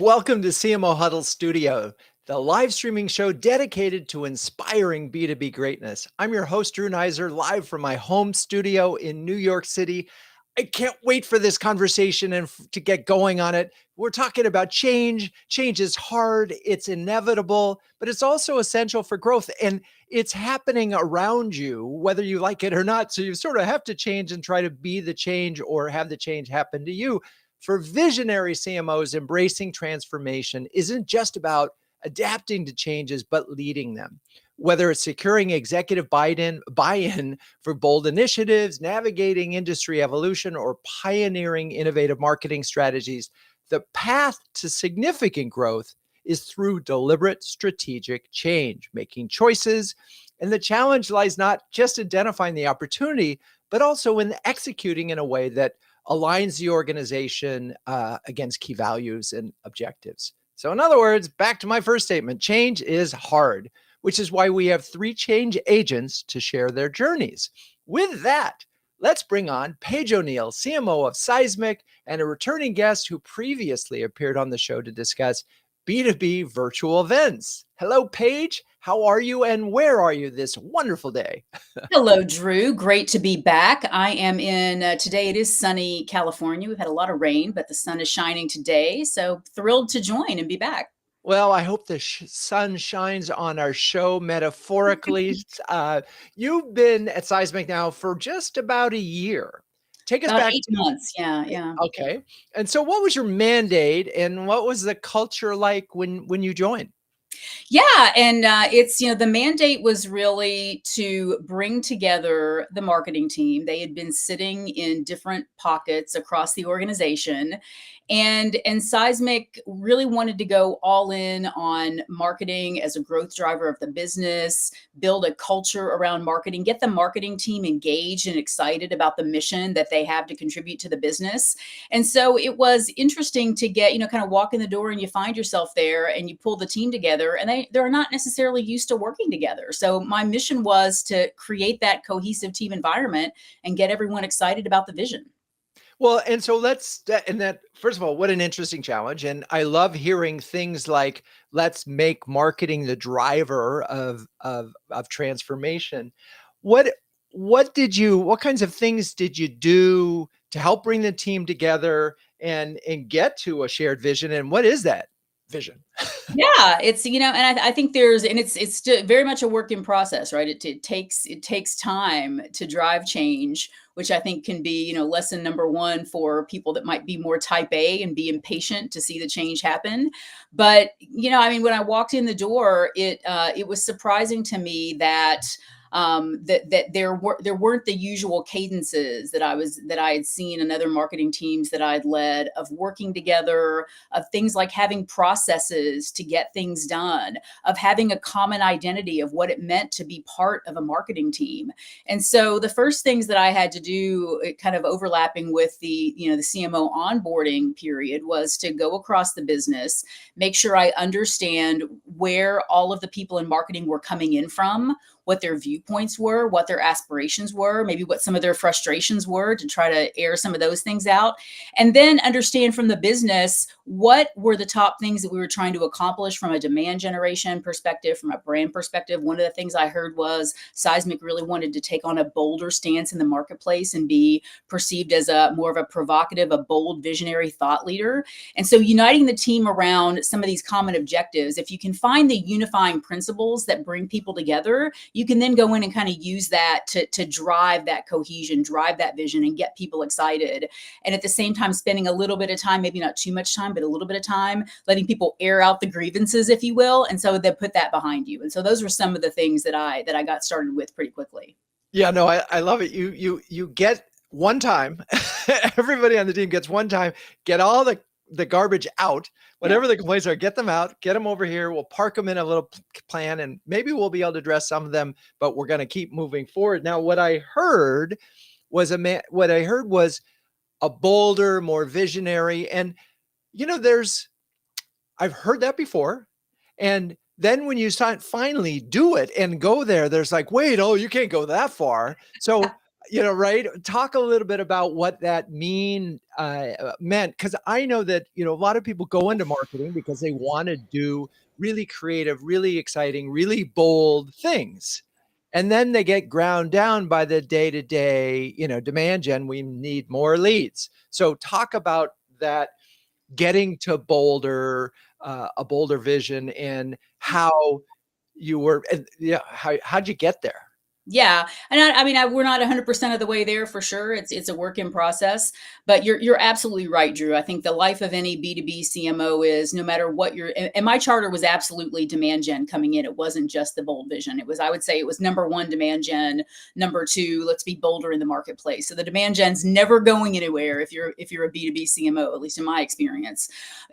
Welcome to CMO Huddles Studio, the live streaming show dedicated to inspiring B2B greatness. I'm your host, Ruane, live from my home studio in New York City. I can't wait for this conversation and to get going on it. We're talking about change. Change is hard, it's inevitable, but it's also essential for growth. And it's happening around you, whether you like it or not. So you sort of have to change and try to be the change or have the change happen to you. For visionary CMOs, embracing transformation isn't just about adapting to changes, but leading them. Whether it's securing executive buy-in for bold initiatives, navigating industry evolution, or pioneering innovative marketing strategies, the path to significant growth is through deliberate strategic change, making choices. And the challenge lies not just identifying the opportunity, but also in executing in a way that aligns the organization against key values and objectives. So in other words, back to my first statement, change is hard, which is why we have 3 change agents to share their journeys. With that, let's bring on Paige O'Neill, CMO of Seismic, and a returning guest who previously appeared on the show to discuss B2B virtual events. Hello, Paige. How are you and where are you this wonderful day? Hello, Drew. Great to be back. I am in, today it is sunny California. We've had a lot of rain, but the sun is shining today. So thrilled to join and be back. Well, I hope the sun shines on our show metaphorically. You've been at Seismic now for just about a year. Take us About back 8 months. Yeah, yeah. okay. And so what was your mandate and what was the culture like when you joined? Yeah, and it's, the mandate was really to bring together the marketing team. They had been sitting in different pockets across the organization, and Seismic really wanted to go all in on marketing as a growth driver of the business, build a culture around marketing, get the marketing team engaged and excited about the mission that they have to contribute to the business. And so it was interesting to get, kind of walk in the door and you find yourself there and you pull the team together and they're not necessarily used to working together. So my mission was to create that cohesive team environment and get everyone excited about the vision. Well, and so first of all, what an interesting challenge. And I love hearing things like let's make marketing the driver of transformation. What what kinds of things did you do to help bring the team together and get to a shared vision? And what is that vision? Yeah, it's and I think it's still very much a work in process, right? It takes time to drive change, which I think can be lesson number one for people that might be more type A and be impatient to see the change happen. But when I walked in the door, it was surprising to me that that there weren't the usual cadences that I had seen in other marketing teams that I'd led of working together, of things like having processes to get things done, of having a common identity of what it meant to be part of a marketing team. And so the first things that I had to do, kind of overlapping with the CMO onboarding period, was to go across the business, make sure I understand where all of the people in marketing were coming in from, what their viewpoints were, what their aspirations were, maybe what some of their frustrations were, to try to air some of those things out. And then understand from the business, what were the top things that we were trying to accomplish from a demand generation perspective, from a brand perspective. One of the things I heard was Seismic really wanted to take on a bolder stance in the marketplace and be perceived as a more of a provocative, a bold, visionary thought leader. And so uniting the team around some of these common objectives, if you can find the unifying principles that bring people together, you can then go in and kind of use that to drive that cohesion, drive that vision, and get people excited. And at the same time, spending a little bit of time, maybe not too much time, but a little bit of time, letting people air out the grievances, if you will. And so they put that behind you. And so those were some of the things that I got started with pretty quickly. Yeah, no, I love it. You get one time, everybody on the team gets one time, get all the garbage out, whatever the complaints are, get them out, get them over here. We'll park them in a little plan and maybe we'll be able to address some of them, but we're going to keep moving forward. Now, what I heard was a bolder, more visionary. And, I've heard that before. And then when you finally do it and go there, there's like, wait, oh, you can't go that far. So Right? Talk a little bit about what that meant, because I know that a lot of people go into marketing because they want to do really creative, really exciting, really bold things, and then they get ground down by the day to day, demand gen. We need more leads. So talk about that, getting to a bolder vision, and how you were, and yeah, how'd you get there? Yeah, and I mean, we're not 100% of the way there for sure. It's a work in process, but you're absolutely right, Drew. I think the life of any B2B CMO is no matter what and my charter was absolutely demand gen coming in. It wasn't just the bold vision. It was, I would say, it was number one, demand gen. Number two, let's be bolder in the marketplace. So the demand gen's never going anywhere if you're a B2B CMO, at least in my experience.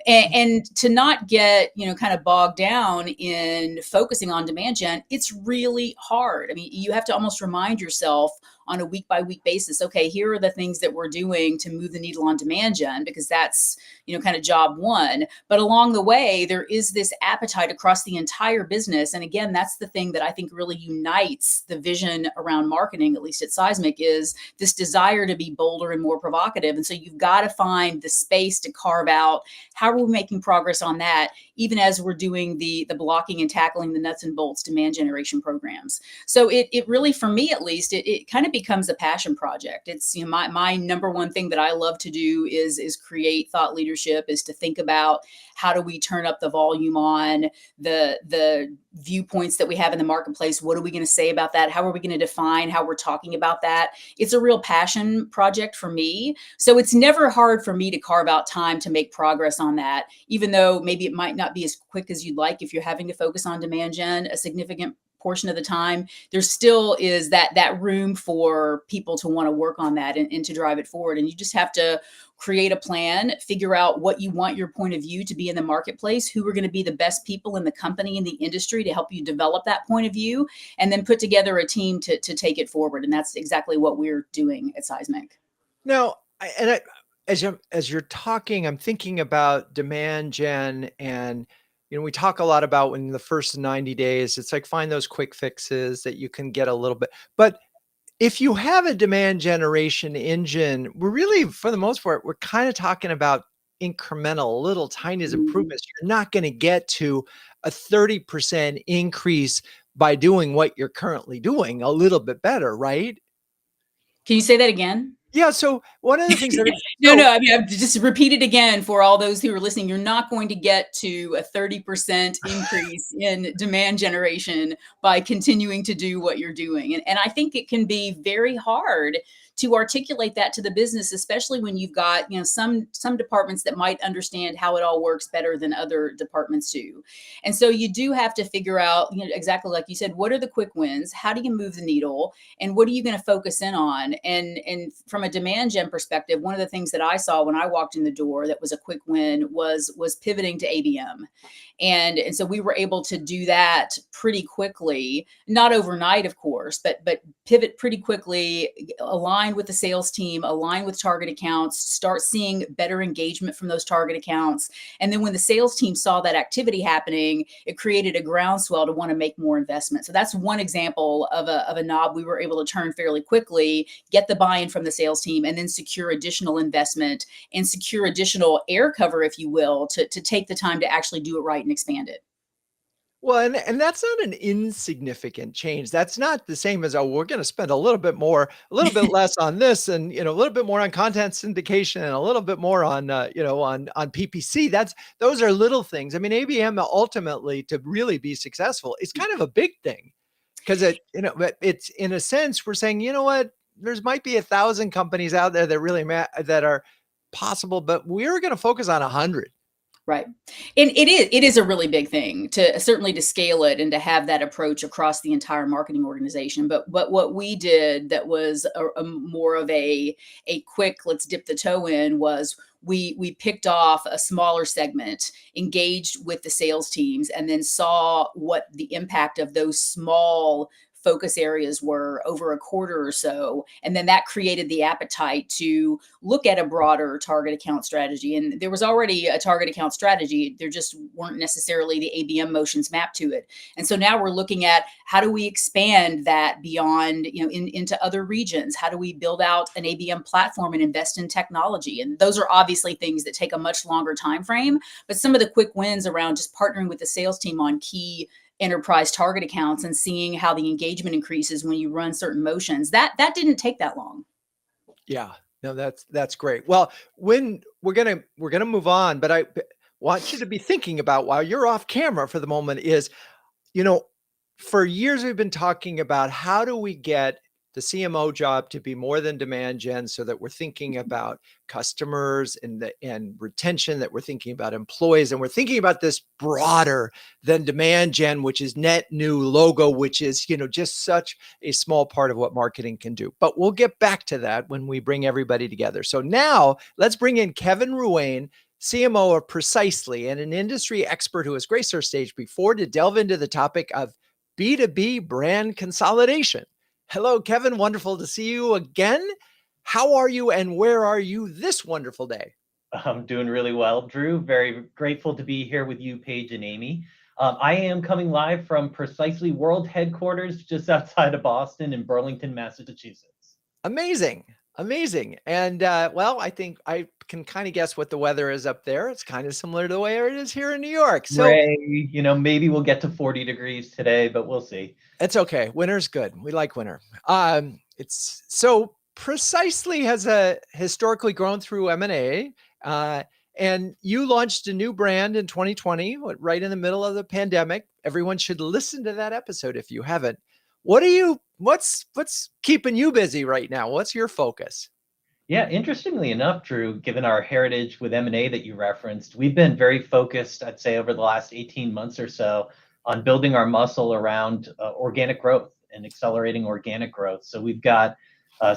And to not get kind of bogged down in focusing on demand gen, it's really hard. I mean, you have to almost remind yourself on a week by week basis, okay, here are the things that we're doing to move the needle on demand gen, because that's kind of job one. But along the way, there is this appetite across the entire business. And again, that's the thing that I think really unites the vision around marketing, at least at Seismic, is this desire to be bolder and more provocative. And so you've got to find the space to carve out how are we making progress on that, even as we're doing the blocking and tackling the nuts and bolts demand generation programs. So it really, for me at least, it kind of becomes a passion project. It's my number one thing that I love to do is create thought leadership, is to think about how do we turn up the volume on the viewpoints that we have in the marketplace. What are we going to say about that? How are we going to define how we're talking about that? It's a real passion project for me. So it's never hard for me to carve out time to make progress on that, even though maybe it might not be as quick as you'd like if you're having to focus on demand gen a significant portion of the time. There still is that room for people to want to work on that and to drive it forward. And you just have to create a plan, figure out what you want your point of view to be in the marketplace, who are going to be the best people in the company, in the industry, to help you develop that point of view, and then put together a team to take it forward. And that's exactly what we're doing at Seismic. Now, as you're talking, I'm thinking about demand gen, and we talk a lot about when the first 90 days, it's like find those quick fixes that you can get a little bit. But if you have a demand generation engine, we're really, for the most part, we're kind of talking about incremental, little tiny improvements. You're not going to get to a 30% increase by doing what you're currently doing a little bit better, right? Can you say that again? Yeah. So one of the things that No. I mean, I've just repeat it again for all those who are listening. You're not going to get to a 30% increase in demand generation by continuing to do what you're doing. And I think it can be very hard to articulate that to the business, especially when you've got, some departments that might understand how it all works better than other departments do. And so you do have to figure out, exactly like you said, what are the quick wins? How do you move the needle? And what are you going to focus in on? And from a demand gen perspective, one of the things that I saw when I walked in the door that was a quick win was pivoting to ABM. And so we were able to do that pretty quickly, not overnight, of course, but pivot pretty quickly, align with the sales team, align with target accounts, start seeing better engagement from those target accounts. And then when the sales team saw that activity happening, it created a groundswell to want to make more investment. So that's one example of a knob we were able to turn fairly quickly, get the buy-in from the sales team, and then secure additional investment and secure additional air cover, if you will, to take the time to actually do it right and expand it. Well, and that's not an insignificant change. That's not the same as, "Oh, we're gonna spend a little bit more, a little bit less on this, and, a little bit more on content syndication, and a little bit more on, on PPC." Those are little things. I mean, ABM ultimately, to really be successful, is kind of a big thing, because but it's, in a sense, we're saying, "You know what? There's might be 1,000 companies out there that really that are possible, but we're gonna focus on 100." Right. And it is a really big thing to certainly to scale it and to have that approach across the entire marketing organization. But what we did that was a more of a quick let's dip the toe in was we picked off a smaller segment, engaged with the sales teams, and then saw what the impact of those small focus areas were over a quarter or so. And then that created the appetite to look at a broader target account strategy. And there was already a target account strategy. There just weren't necessarily the ABM motions mapped to it. And so now we're looking at how do we expand that beyond, into other regions? How do we build out an ABM platform and invest in technology? And those are obviously things that take a much longer time frame. But some of the quick wins around just partnering with the sales team on key enterprise target accounts and seeing how the engagement increases when you run certain motions, that didn't take that long. Yeah, no, that's great. Well, when we're gonna move on, but I want you to be thinking about while you're off camera for the moment is, you know, for years we've been talking about how do we get the CMO job to be more than demand gen so that we're thinking about customers and retention, that we're thinking about employees, and we're thinking about this broader than demand gen, which is net new logo, which is, just such a small part of what marketing can do. But we'll get back to that when we bring everybody together. So now let's bring in Kevin Ruane, CMO of Precisely, and an industry expert who has graced our stage before to delve into the topic of B2B brand consolidation. Hello, Kevin. Wonderful to see you again. How are you and where are you this wonderful day? I'm doing really well, Drew. Very grateful to be here with you, Paige and Amy. I am coming live from Precisely World Headquarters just outside of Boston in Burlington, Massachusetts. Amazing. Amazing. And well, I think I can kind of guess what the weather is up there. It's kind of similar to the way it is here in New York. So Ray, maybe we'll get to 40 degrees today, but we'll see. It's okay. Winter's good. We like winter. It's so Precisely has historically grown through M&A. And you launched a new brand in 2020, right in the middle of the pandemic. Everyone should listen to that episode if you haven't. What's keeping you busy right now? What's your focus? Yeah, interestingly enough, Drew, given our heritage with M&A that you referenced, we've been very focused, I'd say, over the last 18 months or so on building our muscle around organic growth and accelerating organic growth. So we've got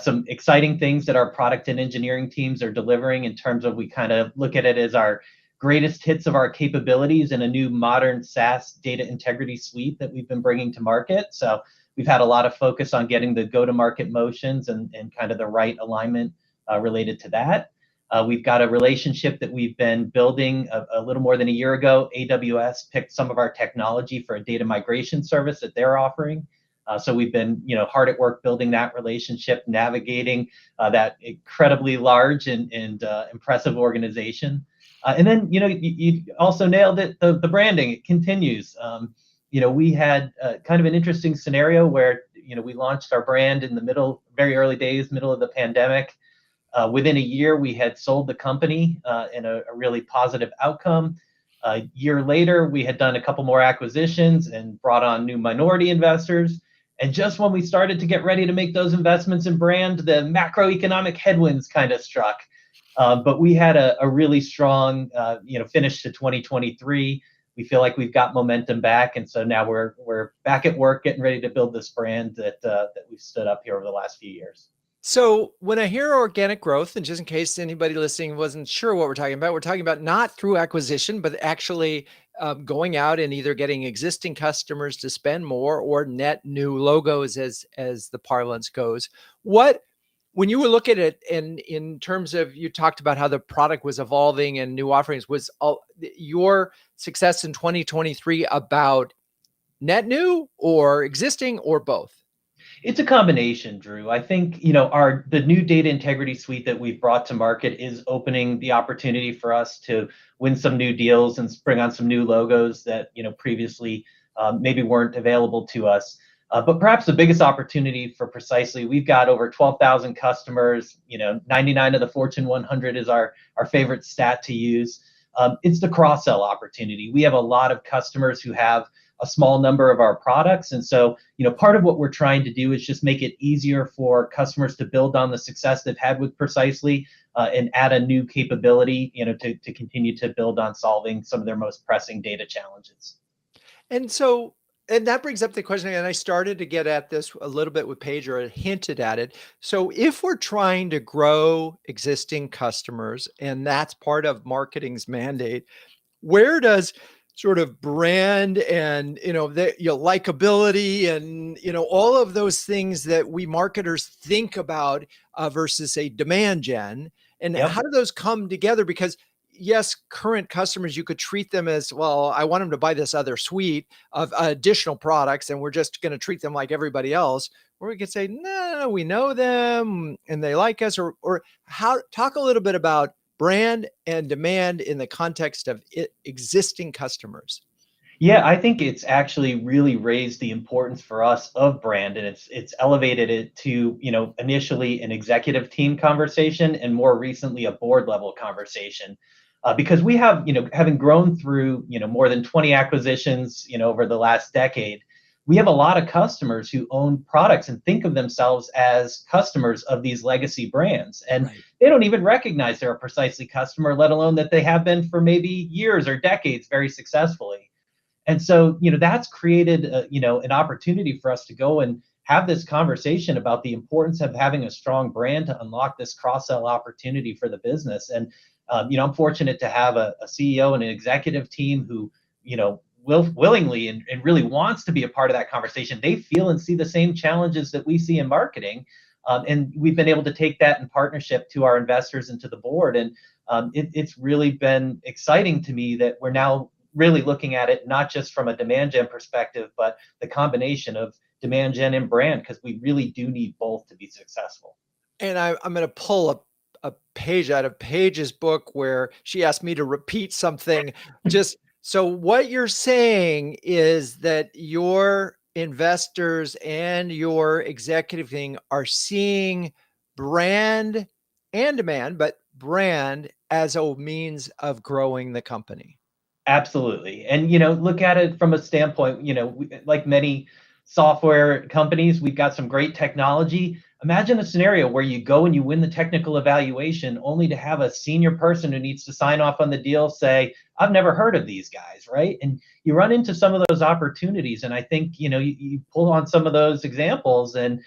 some exciting things that our product and engineering teams are delivering in terms of, we kind of look at it as our greatest hits of our capabilities in a new modern SaaS data integrity suite that we've been bringing to market. So we've had a lot of focus on getting the go-to-market motions and kind of the right alignment related to that. We've got a relationship that we've been building a little more than a year ago. AWS picked some of our technology for a data migration service that they're offering. So we've been, hard at work building that relationship, navigating that incredibly large and impressive organization. And then, you also nailed it, the branding, it continues. We had kind of an interesting scenario where, we launched our brand in the very early days, middle of the pandemic. Within a year, we had sold the company in a really positive outcome. A year later, we had done a couple more acquisitions and brought on new minority investors. And just when we started to get ready to make those investments in brand, the macroeconomic headwinds kind of struck. But we had a really strong, finish to 2023. We feel like we've got momentum back, and so now we're back at work, getting ready to build this brand that we've stood up here over the last few years. So when I hear organic growth, and just in case anybody listening wasn't sure what we're talking about not through acquisition, but actually going out and either getting existing customers to spend more or net new logos, as the parlance goes. When you look at it, and in terms of, you talked about how the product was evolving and new offerings, was your success in 2023 about net new or existing or both? It's a combination, Drew. I think, the new data integrity suite that we've brought to market is opening the opportunity for us to win some new deals and bring on some new logos that, previously maybe weren't available to us. But perhaps the biggest opportunity for Precisely, we've got over 12,000 customers, 99 of the Fortune 100 is our favorite stat to use. It's the cross-sell opportunity. We have a lot of customers who have a small number of our products. And so, part of what we're trying to do is just make it easier for customers to build on the success they've had with Precisely and add a new capability, to continue to build on solving some of their most pressing data challenges. And that brings up the question, and I started to get at this a little bit with Paige, or hinted at it. So if we're trying to grow existing customers, and that's part of marketing's mandate, where does sort of brand and, likability and, all of those things that we marketers think about versus a demand gen. And Yep. how do those come together? Because yes, current customers, you could treat them as, well, I want them to buy this other suite of additional products, and we're just going to treat them like everybody else. Or we could say, no, we know them and they like us, or how, talk a little bit about brand and demand in the context of existing customers. Yeah, I think it's actually really raised the importance for us of brand, and it's elevated it to, initially an executive team conversation and more recently a board level conversation. Because we have, having grown through, more than 20 acquisitions, over the last decade, we have a lot of customers who own products and think of themselves as customers of these legacy brands. And Right. they don't even recognize they're a precisely customer, let alone that they have been for maybe years or decades very successfully. And so, that's created, an opportunity for us to go and have this conversation about the importance of having a strong brand to unlock this cross-sell opportunity for the business. And, I'm fortunate to have a CEO and an executive team who, willingly and really wants to be a part of that conversation. They feel and see the same challenges that we see in marketing. And we've been able to take that in partnership to our investors and to the board. And it's really been exciting to me that we're now really looking at it not just from a demand gen perspective, but the combination of demand gen and brand, because we really do need both to be successful. And I'm going to pull a page out of Paige's book where she asked me to repeat something. Just so what you're saying is that your investors and your executive team are seeing brand and demand, but brand as a means of growing the company. Absolutely. And, look at it from a standpoint, like many software companies, we've got some great technology. Imagine a scenario where you go and you win the technical evaluation only to have a senior person who needs to sign off on the deal say, I've never heard of these guys, right? And you run into some of those opportunities. And I think, you pull on some of those examples, and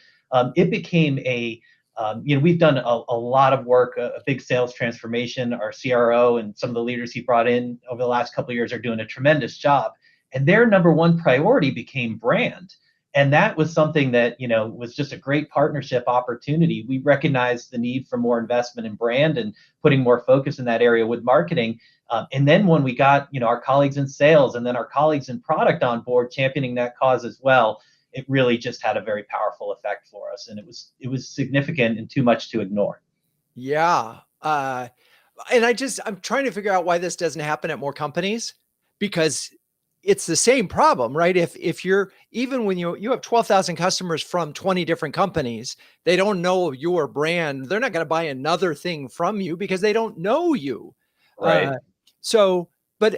it became we've done a lot of work, a big sales transformation. Our CRO and some of the leaders he brought in over the last couple of years are doing a tremendous job. And their number one priority became brand. And that was something that, was just a great partnership opportunity. We recognized the need for more investment in brand and putting more focus in that area with marketing. And then when we got, our colleagues in sales and then our colleagues in product on board championing that cause as well, it really just had a very powerful effect for us. And it was significant and too much to ignore. Yeah. And I'm trying to figure out why this doesn't happen at more companies, because it's the same problem, right? If you're, even when you have 12,000 customers from 20 different companies, they don't know your brand. They're not going to buy another thing from you because they don't know you. Right. But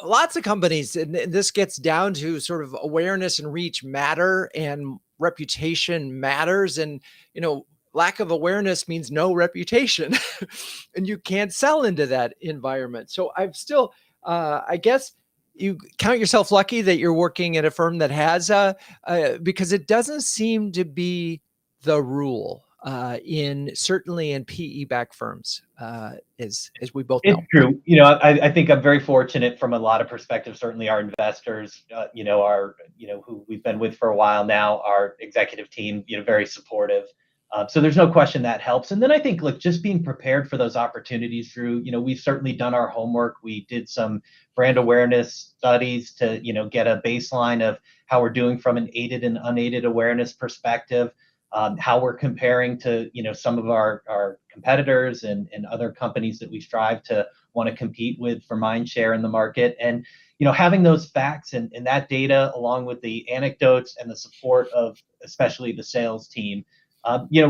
lots of companies, and this gets down to sort of awareness and reach matter, and reputation matters. And, lack of awareness means no reputation and you can't sell into that environment. So I'm still, I guess you count yourself lucky that you're working at a firm that has, because it doesn't seem to be the rule certainly in PE backed firms, as we both know. It's true. I think I'm very fortunate from a lot of perspectives. Certainly our investors, who we've been with for a while now, our executive team, very supportive. So there's no question that helps. And then I think, look, just being prepared for those opportunities through, we've certainly done our homework. We did some brand awareness studies to, get a baseline of how we're doing from an aided and unaided awareness perspective, how we're comparing to, some of our competitors and other companies that we strive to want to compete with for mind share in the market. And, having those facts and that data along with the anecdotes and the support of especially the sales team,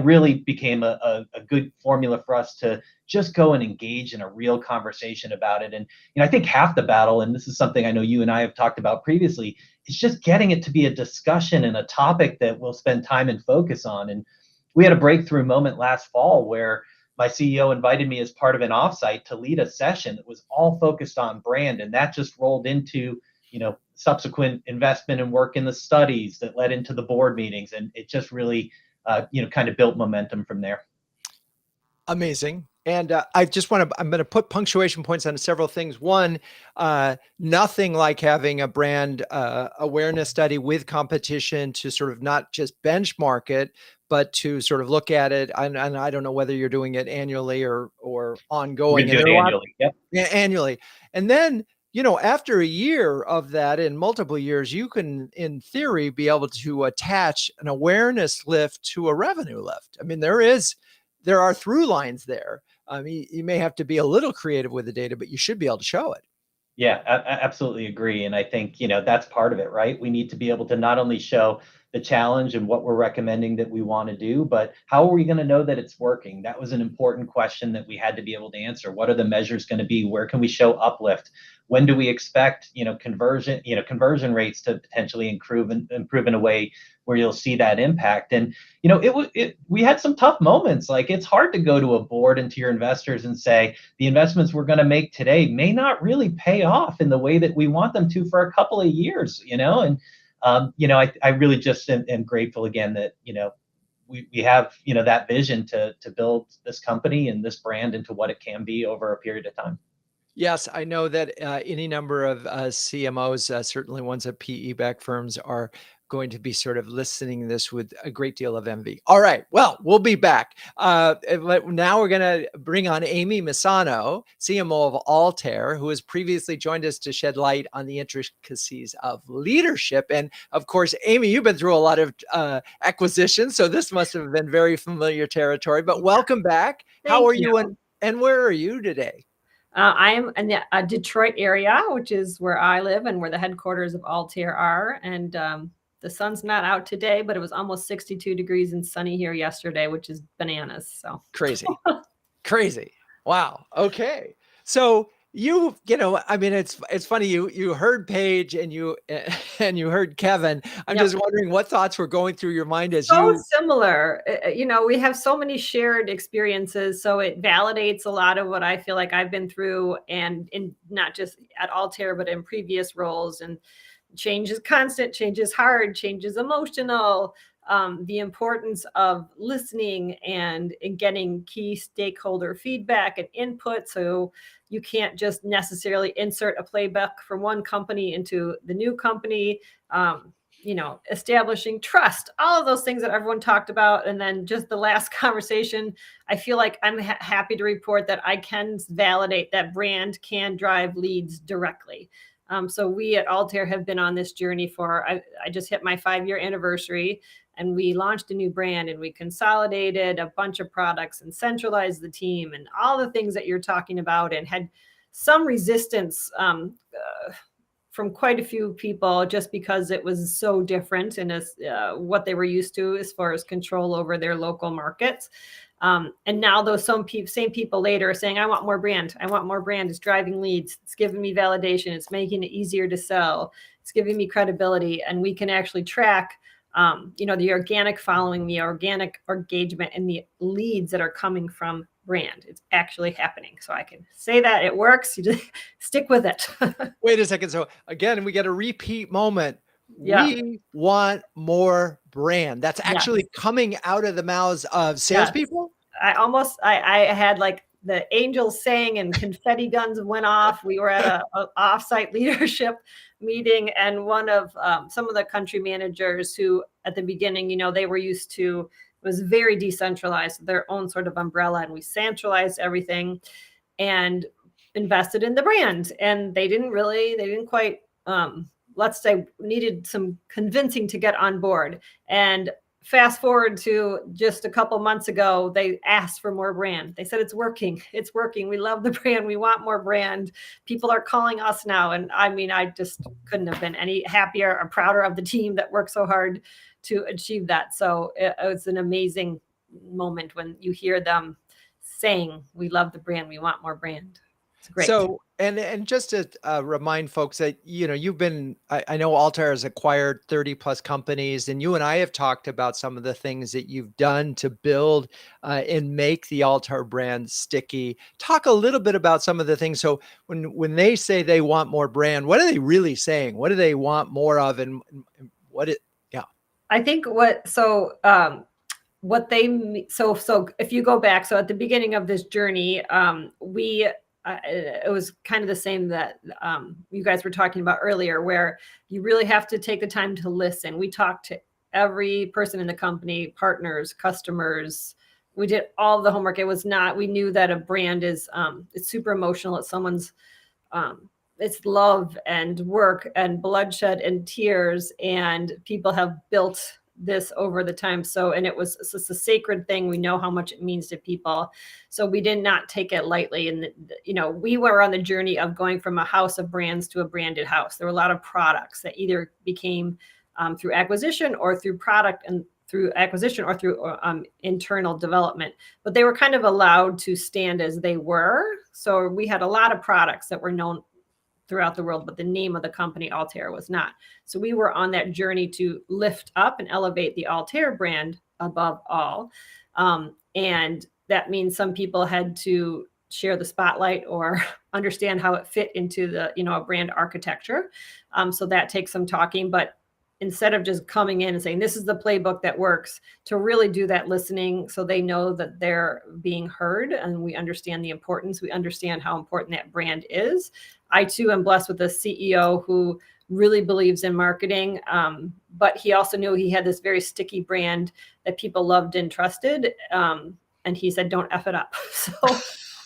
really became a good formula for us to just go and engage in a real conversation about it. And, I think half the battle, and this is something I know you and I have talked about previously, is just getting it to be a discussion and a topic that we'll spend time and focus on. And we had a breakthrough moment last fall where my CEO invited me as part of an offsite to lead a session that was all focused on brand. And that just rolled into, subsequent investment and work in the studies that led into the board meetings. And it just really kind of built momentum from there. Amazing. And I'm going to put punctuation points on several things. One, nothing like having a brand awareness study with competition to sort of not just benchmark it, but to sort of look at it. And I don't know whether you're doing it annually or ongoing. We're going to do it annually. Yep. Yeah, annually. And then, after a year of that, in multiple years, you can, in theory, be able to attach an awareness lift to a revenue lift. I mean, there are through lines there. You may have to be a little creative with the data, but you should be able to show it. Yeah, I absolutely agree. And I think, that's part of it, right? We need to be able to not only show the challenge and what we're recommending that we want to do, but how are we going to know that it's working? That was an important question that we had to be able to answer. What are the measures going to be? Where can we show uplift? When do we expect, conversion rates to potentially improve in a way where you'll see that impact? And, we had some tough moments. Like, it's hard to go to a board and to your investors and say, the investments we're going to make today may not really pay off in the way that we want them to for a couple of years, and I really just am grateful again that, we have, that vision to build this company and this brand into what it can be over a period of time. Yes, I know that any number of CMOs, certainly ones at PE-backed firms, are going to be sort of listening to this with a great deal of envy. All right, well, we'll be back. Now we're going to bring on Amy Messano, CMO of Altair, who has previously joined us to shed light on the intricacies of leadership. And of course, Amy, you've been through a lot of acquisitions, so this must have been very familiar territory. But welcome back. How are you and where are you today? I am in the Detroit area, which is where I live and where the headquarters of Altair are. And the sun's not out today, but it was almost 62 degrees and sunny here yesterday, which is bananas. So crazy. Wow. Okay. So it's funny. You heard Paige and you heard Kevin. I'm just wondering what thoughts were going through your mind as similar. We have so many shared experiences, so it validates a lot of what I feel like I've been through, and in not just at Altair, but in previous roles. And change is constant, change is hard, change is emotional. The importance of listening and getting key stakeholder feedback and input. So you can't just necessarily insert a playbook from one company into the new company. Establishing trust, all of those things that everyone talked about. And then just the last conversation, I feel like I'm happy to report that I can validate that brand can drive leads directly. So we at Altair have been on this journey I just hit my 5-year anniversary, and we launched a new brand, and we consolidated a bunch of products and centralized the team and all the things that you're talking about, and had some resistance from quite a few people just because it was so different in what they were used to as far as control over their local markets. And now those same people later are saying, I want more brand. I want more brand. It's driving leads. It's giving me validation. It's making it easier to sell. It's giving me credibility. And we can actually track, the organic following, the organic engagement, and the leads that are coming from brand. It's actually happening. So I can say that it works. You just stick with it. Wait a second. So again, we get a repeat moment. Yeah. We want more brand. That's actually coming out of the mouths of salespeople. I had like the angels sang and confetti guns went off. We were at a offsite leadership meeting, and one of some of the country managers who at the beginning, they were used to, it was very decentralized, their own sort of umbrella, and we centralized everything and invested in the brand. And they didn't quite, let's say, needed some convincing to get on board. And fast forward to just a couple months ago, they asked for more brand. They said, it's working. It's working. We love the brand. We want more brand. People are calling us now. And I mean, I just couldn't have been any happier or prouder of the team that worked so hard to achieve that. So it's an amazing moment when you hear them saying, we love the brand. We want more brand. It's great. So, and just to remind folks that, you've been, I know Altair has acquired 30 plus companies, and you and I have talked about some of the things that you've done to build and make the Altair brand sticky. Talk a little bit about some of the things. So when they say they want more brand, what are they really saying? What do they want more of? And what it, I think so if you go back, so at the beginning of this journey, it was kind of the same that you guys were talking about earlier, where you really have to take the time to listen. We talked to every person in the company, partners, customers. We did all the homework. We knew that a brand is, it's super emotional. It's someone's, it's love and work and bloodshed and tears, and people have built this over the time. So, and it's a sacred thing. We know how much it means to people. So we did not take it lightly. And, we were on the journey of going from a house of brands to a branded house. There were a lot of products that either became through acquisition or through product and through acquisition or through internal development, but they were kind of allowed to stand as they were. So we had a lot of products that were known throughout the world, but the name of the company, Altair, was not. So we were on that journey to lift up and elevate the Altair brand above all. And that means some people had to share the spotlight or understand how it fit into the, a brand architecture. So that takes some talking, but instead of just coming in and saying, this is the playbook that works, to really do that listening so they know that they're being heard and we understand the importance. We understand how important that brand is. I too am blessed with a CEO who really believes in marketing, but he also knew he had this very sticky brand that people loved and trusted. And he said, don't F it up. So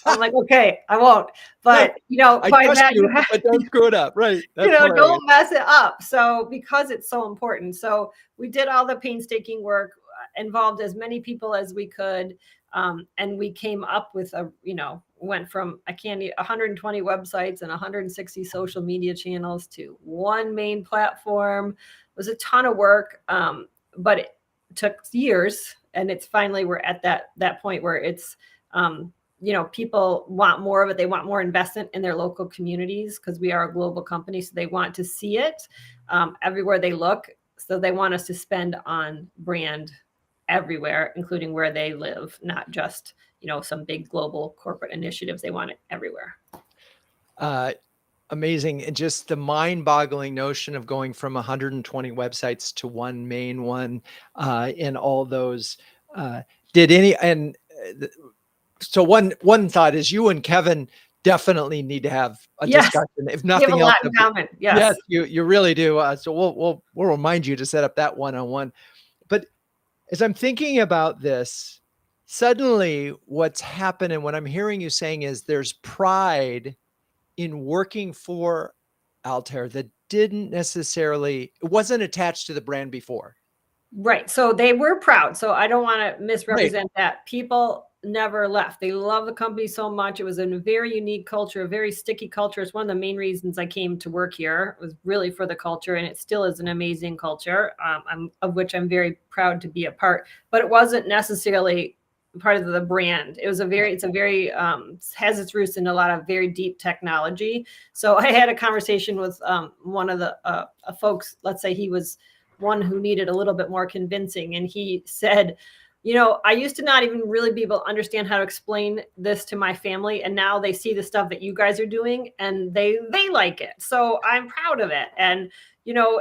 I'm like, okay, I won't. But, I by trust that, you, but don't screw it up. Right. That's hilarious. Don't mess it up. So because it's so important. So we did all the painstaking work, involved as many people as we could. And we came up with went from 120 websites and 160 social media channels to one main platform. It was a ton of work, but it took years. And it's finally, we're at that point where it's, people want more of it. They want more investment in their local communities because we are a global company. So they want to see it everywhere they look. So they want us to spend on brand everywhere, including where they live, not just, some big global corporate initiatives. They want it everywhere. Amazing. And just the mind-boggling notion of going from 120 websites to one main one, in all those, so one thought is you and Kevin definitely need to have a discussion. If nothing else, we have a lot in common. Yes, you really do. So we'll remind you to set up that one-on-one. But as I'm thinking about this, suddenly what's happened and what I'm hearing you saying is there's pride in working for Altair that it wasn't attached to the brand before. Right. So they were proud. So I don't want to misrepresent that. People never left. They love the company so much. It was a very unique culture, a very sticky culture. It's one of the main reasons I came to work here. It was really for the culture, and it still is an amazing culture, of which I'm very proud to be a part. But it wasn't necessarily part of the brand. It's has its roots in a lot of very deep technology. So I had a conversation with one of the folks. Let's say he was one who needed a little bit more convincing, and he said, I used to not even really be able to understand how to explain this to my family. And now they see the stuff that you guys are doing and they like it. So I'm proud of it. And,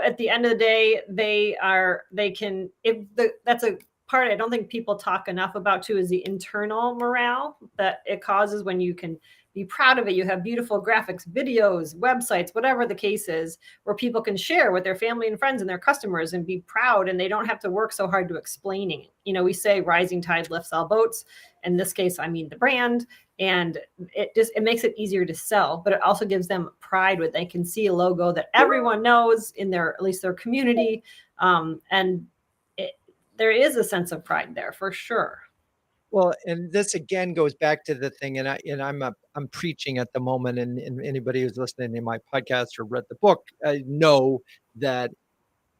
at the end of the day, that's a part I don't think people talk enough about too, is the internal morale that it causes when you can be proud of it. You have beautiful graphics, videos, websites, whatever the case is, where people can share with their family and friends and their customers and be proud, and they don't have to work so hard to explaining it. We say rising tide lifts all boats. In this case, I mean the brand, and it makes it easier to sell, but it also gives them pride when they can see a logo that everyone knows in at least their community. And there is a sense of pride there for sure. Well, and this again goes back to the thing, and I'm preaching at the moment, and anybody who's listening to my podcast or read the book, know that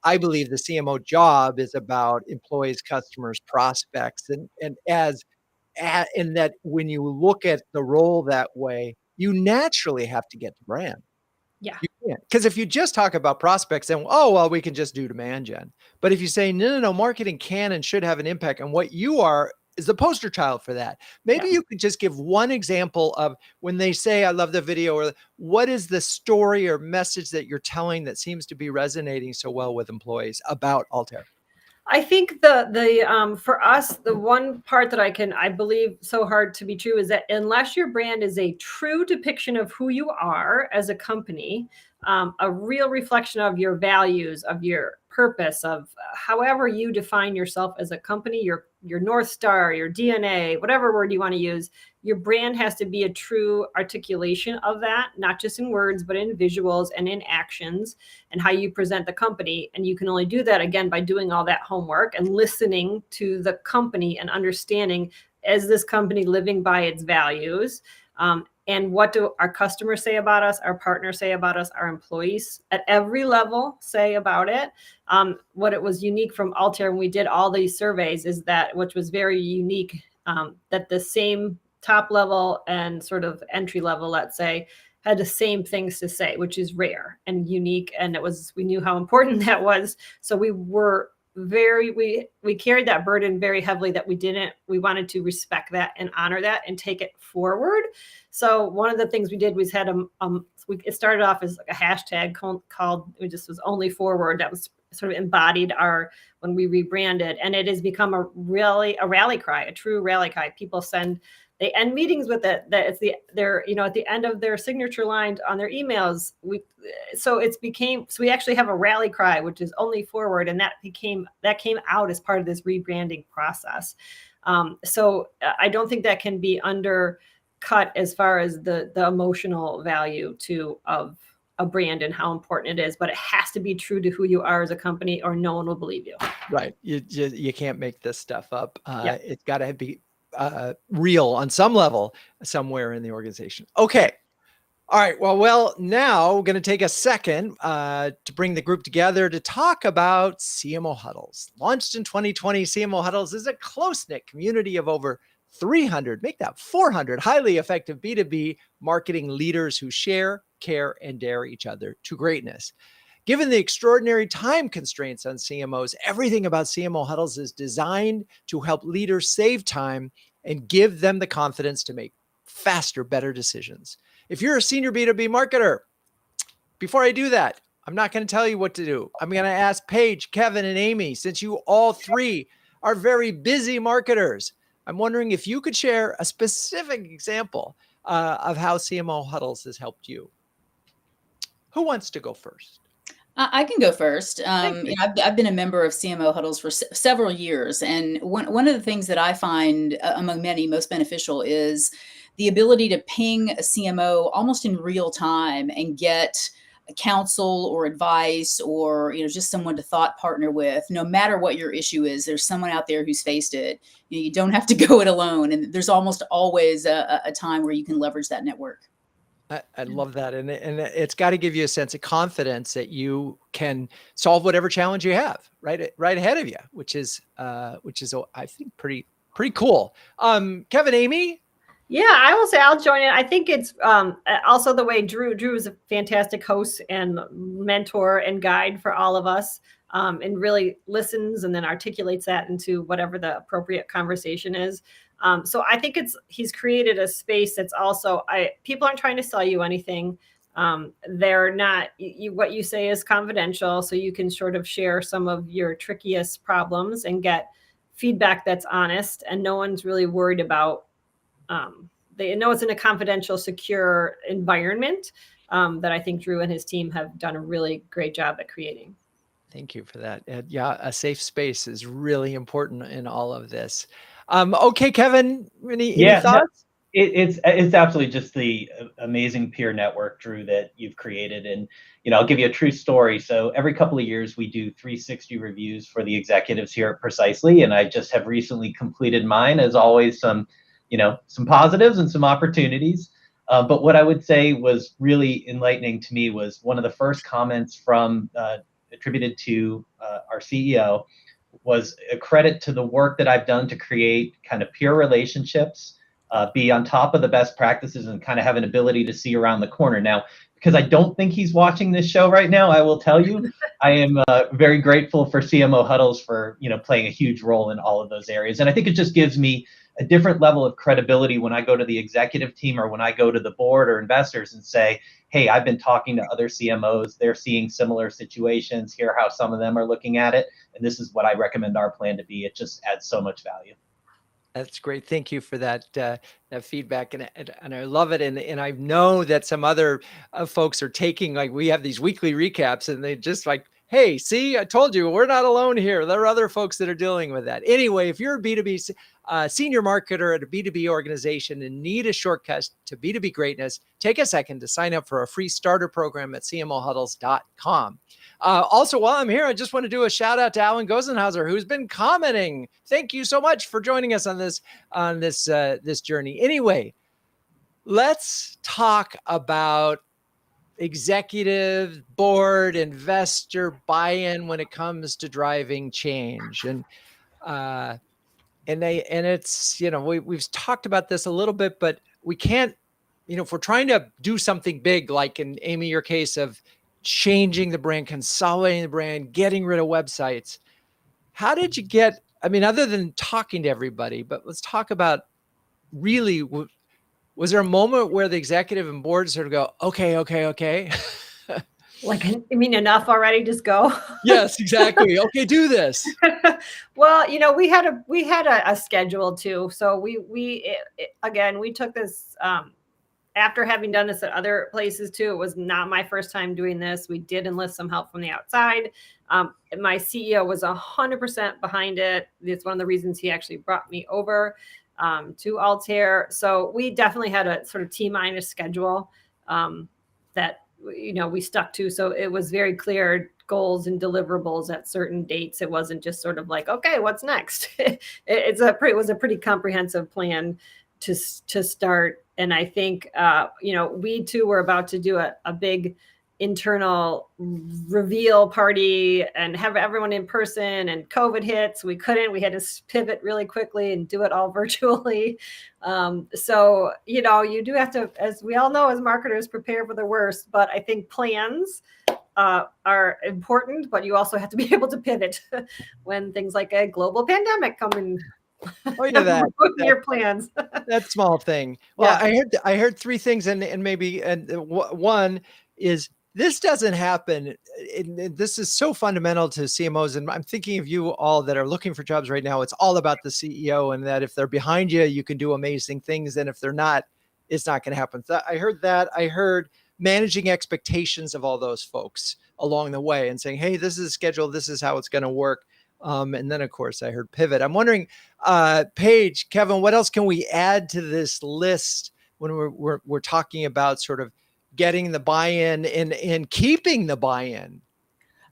I believe the CMO job is about employees, customers, prospects, and in that when you look at the role that way, you naturally have to get to brand. Yeah. You can't, because if you just talk about prospects, then we can just do demand gen. But if you say no, marketing can and should have an impact, and what you are is the poster child for that. Maybe you could just give one example of when they say, I love the video, or what is the story or message that you're telling that seems to be resonating so well with employees about Altair? I think the for us, the one part that I believe so hard to be true is that unless your brand is a true depiction of who you are as a company, a real reflection of your values, of your purpose, of however you define yourself as a company, your North Star, your DNA, whatever word you want to use, your brand has to be a true articulation of that, not just in words, but in visuals and in actions and how you present the company. And you can only do that, again, by doing all that homework and listening to the company and understanding, is this company living by its values? And what do our customers say about us, our partners say about us, our employees at every level say about it? What it was unique from Altair when we did all these surveys is that, which was very unique, that the same top level and sort of entry level, let's say, had the same things to say, which is rare and unique. And we knew how important that was. So we were we carried that burden very heavily, that we wanted to respect that and honor that and take it forward. So one of the things we did was it started off as like a hashtag called, it just was only forward. That was sort of embodied when we rebranded, and it has become a rally cry, a true rally cry. People they end meetings with it, that it's they're at the end of their signature line on their emails. So we actually have a rally cry, which is only forward, and that came out as part of this rebranding process. So I don't think that can be undercut as far as the emotional value of a brand and how important it is, but it has to be true to who you are as a company, or no one will believe you. Right. You can't make this stuff up. It's got to be real on some level somewhere in the organization. Okay. All right. Well, now we're going to take a second to bring the group together to talk about CMO Huddles. Launched in 2020, CMO Huddles is a close-knit community of over 300, make that 400 highly effective B2B marketing leaders who share, care, and dare each other to greatness. Given the extraordinary time constraints on CMOs, everything about CMO Huddles is designed to help leaders save time and give them the confidence to make faster, better decisions. If you're a senior B2B marketer, before I do that, I'm not going to tell you what to do. I'm going to ask Paige, Kevin, and Amy, since you all three are very busy marketers, I'm wondering if you could share a specific example of how CMO Huddles has helped you. Who wants to go first? I can go first. I've been a member of CMO Huddles for several years. And one of the things that I find among many most beneficial is the ability to ping a CMO almost in real time and get counsel or advice or just someone to thought partner with. No matter what your issue is, there's someone out there who's faced it. You don't have to go it alone. And there's almost always a time where you can leverage that network. I love that. And it's got to give you a sense of confidence that you can solve whatever challenge you have right ahead of you, which is I think pretty cool. Kevin, Amy? Yeah, I will say I'll join in. I think it's also the way Drew is a fantastic host and mentor and guide for all of us, and really listens and then articulates that into whatever the appropriate conversation is. So I think he's created a space that's also, people aren't trying to sell you anything. They're not, what you say is confidential, so you can sort of share some of your trickiest problems and get feedback that's honest, and no one's really worried about, they know it's in a confidential, secure environment that I think Drew and his team have done a really great job at creating. Thank you for that. Yeah, a safe space is really important in all of this. Okay, Kevin, any thoughts? It's absolutely just the amazing peer network, Drew, that you've created. And, I'll give you a true story. So every couple of years, we do 360 reviews for the executives here at Precisely. And I just have recently completed mine. As always, some positives and some opportunities. But what I would say was really enlightening to me was one of the first comments attributed to our CEO was a credit to the work that I've done to create kind of peer relationships, be on top of the best practices, and kind of have an ability to see around the corner. Now, because I don't think he's watching this show right now, I will tell you, I am very grateful for CMO Huddles for playing a huge role in all of those areas. And I think it just gives me a different level of credibility when I go to the executive team or when I go to the board or investors and say, hey, I've been talking to other CMOs. They're seeing similar situations. Here how some of them are looking at it. And this is what I recommend our plan to be. It just adds so much value. That's great. Thank you for that that feedback, and I love it. And I know that some other folks are taking, like, we have these weekly recaps, and they just like, hey, see, I told you, we're not alone here. There are other folks that are dealing with that. Anyway, if you're a B2B senior marketer at a B2B organization and need a shortcut to B2B greatness, take a second to sign up for a free starter program at cmohuddles.com. Also, while I'm here, I just want to do a shout out to Alan Gosenhauser, who's been commenting. Thank you so much for joining us on this journey. Anyway, let's talk about executive, board, investor buy-in when it comes to driving change. And it's, we've talked about this a little bit, but we can't, if we're trying to do something big, like in Amy, your case of changing the brand, consolidating the brand, getting rid of websites, how did you get, other than talking to everybody, but let's talk about really, was there a moment where the executive and board sort of go, okay. Like, enough already, just go. Yes, exactly. Okay, do this. Well, we had a schedule too. So we took this, after having done this at other places too. It was not my first time doing this. We did enlist some help from the outside. My CEO was 100% behind it. It's one of the reasons he actually brought me over to Altair. So we definitely had a sort of T-minus schedule that we stuck to. So it was very clear goals and deliverables at certain dates. It wasn't just sort of like, okay, what's next? It was a pretty comprehensive plan to start. And I think, we too were about to do a big internal reveal party and have everyone in person, and COVID hits. We had to pivot really quickly and do it all virtually. So, you do have to, as we all know, as marketers, prepare for the worst. But I think plans are important, but you also have to be able to pivot when things like a global pandemic come in. Oh, yeah, your plans. That small thing. Well, Yeah. I heard three things, and one is, this doesn't happen. This is so fundamental to CMOs. And I'm thinking of you all that are looking for jobs right now. It's all about the CEO, and that if they're behind you, you can do amazing things. And if they're not, it's not going to happen. So I heard that. I heard managing expectations of all those folks along the way and saying, hey, this is a schedule. This is how it's going to work. And then, of course, I heard pivot. I'm wondering, Paige, Kevin, what else can we add to this list when we're talking about sort of getting the buy-in and keeping the buy-in?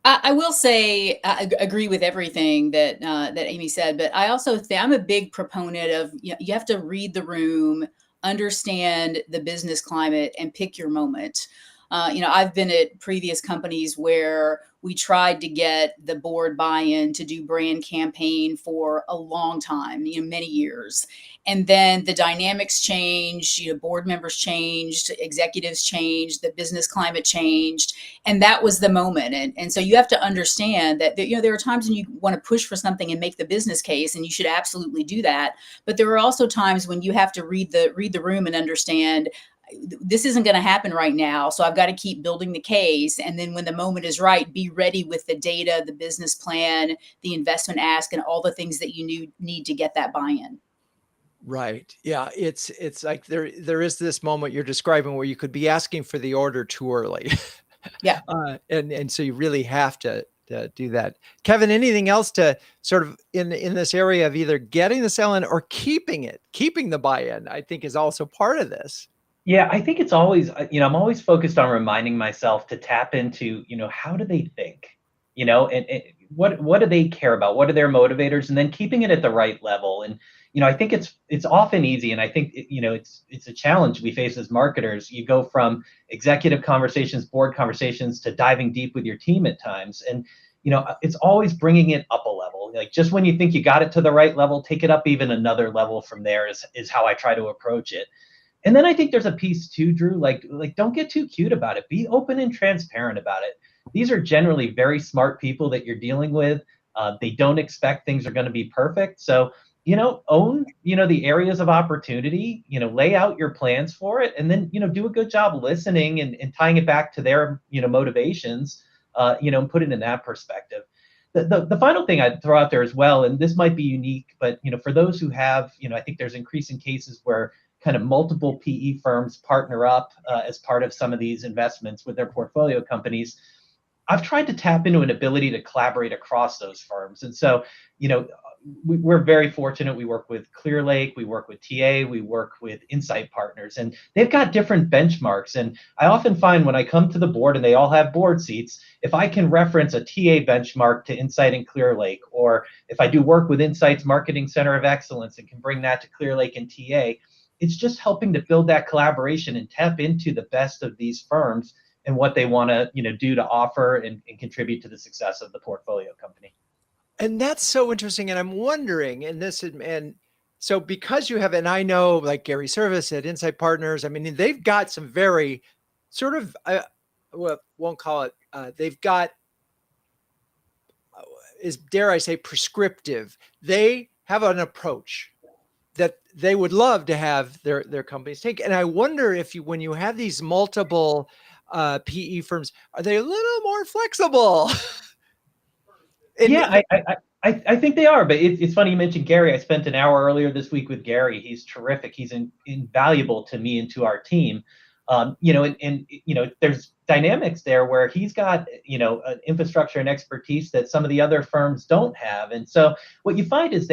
I will say I agree with everything that Amy said, but I also think I'm a big proponent of, you have to read the room, understand the business climate, and pick your moment. I've been at previous companies where we tried to get the board buy-in to do brand campaign for a long time, many years. And then the dynamics changed, board members changed, executives changed, the business climate changed. And that was the moment. And so you have to understand that, there are times when you want to push for something and make the business case, and you should absolutely do that. But there are also times when you have to read the room and understand, this isn't going to happen right now. So I've got to keep building the case. And then when the moment is right, be ready with the data, the business plan, the investment ask, and all the things that you need to get that buy-in. Right. Yeah. It's like there is this moment you're describing where you could be asking for the order too early. Yeah. And so you really have to do that. Kevin, anything else to sort of in this area of either getting the sell in or keeping the buy-in, I think is also part of this. Yeah, I think it's always, I'm always focused on reminding myself to tap into, how do they think, and what do they care about? What are their motivators? And then keeping it at the right level. And, I think it's often easy. And I think, it's a challenge we face as marketers. You go from executive conversations, board conversations, to diving deep with your team at times. And, it's always bringing it up a level. Like, just when you think you got it to the right level, take it up even another level from there is how I try to approach it. And then I think there's a piece too, Drew, like don't get too cute about it. Be open and transparent about it. These are generally very smart people that you're dealing with. They don't expect things are going to be perfect. So, own, the areas of opportunity, lay out your plans for it, and then, do a good job listening and tying it back to their, motivations, and put it in that perspective. The final thing I'd throw out there as well, and this might be unique, but, for those who have, I think there's increasing cases where kind of multiple PE firms partner up as part of some of these investments with their portfolio companies. I've tried to tap into an ability to collaborate across those firms. And so, we're very fortunate. We work with Clearlake, we work with TA, we work with Insight Partners, and they've got different benchmarks. And I often find when I come to the board and they all have board seats, if I can reference a TA benchmark to Insight and Clearlake, or if I do work with Insight's Marketing Center of Excellence and can bring that to Clearlake and TA, it's just helping to build that collaboration and tap into the best of these firms and what they want to, do to offer and contribute to the success of the portfolio company. And that's so interesting. And I'm wondering, and so because you have, and I know like Gary Service at Insight Partners, I mean, they've got some very sort of, well, won't call it, they've got, dare I say, prescriptive. They have an approach that they would love to have their companies take. And I wonder if when you have these multiple PE firms, are they a little more flexible? Yeah, I think they are, but it's funny you mentioned Gary. I spent an hour earlier this week with Gary. He's terrific. He's invaluable to me and to our team. And there's dynamics there where he's got, an infrastructure and expertise that some of the other firms don't have. And so what you find is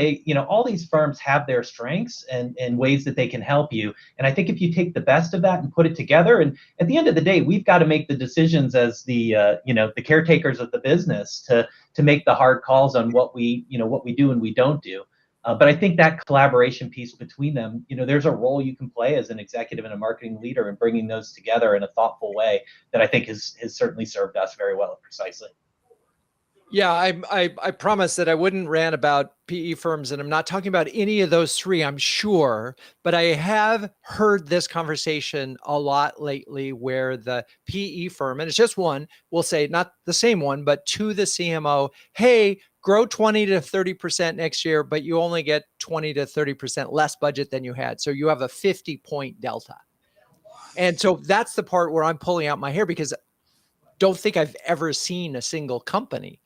all these firms have their strengths and ways that they can help you. And I think if you take the best of that and put it together, and at the end of the day, we've got to make the decisions as the caretakers of the business to make the hard calls on what we do and we don't do. But I think that collaboration piece between them, there's a role you can play as an executive and a marketing leader in bringing those together in a thoughtful way that I think has certainly served us very well at Precisely. Yeah, I promised that I wouldn't rant about PE firms, and I'm not talking about any of those three, I'm sure, but I have heard this conversation a lot lately where the PE firm, and it's just one, will say, not the same one, but to the CMO, hey, grow 20 to 30% next year, but you only get 20 to 30% less budget than you had. So you have a 50-point delta. And so that's the part where I'm pulling out my hair, because don't think I've ever seen a single company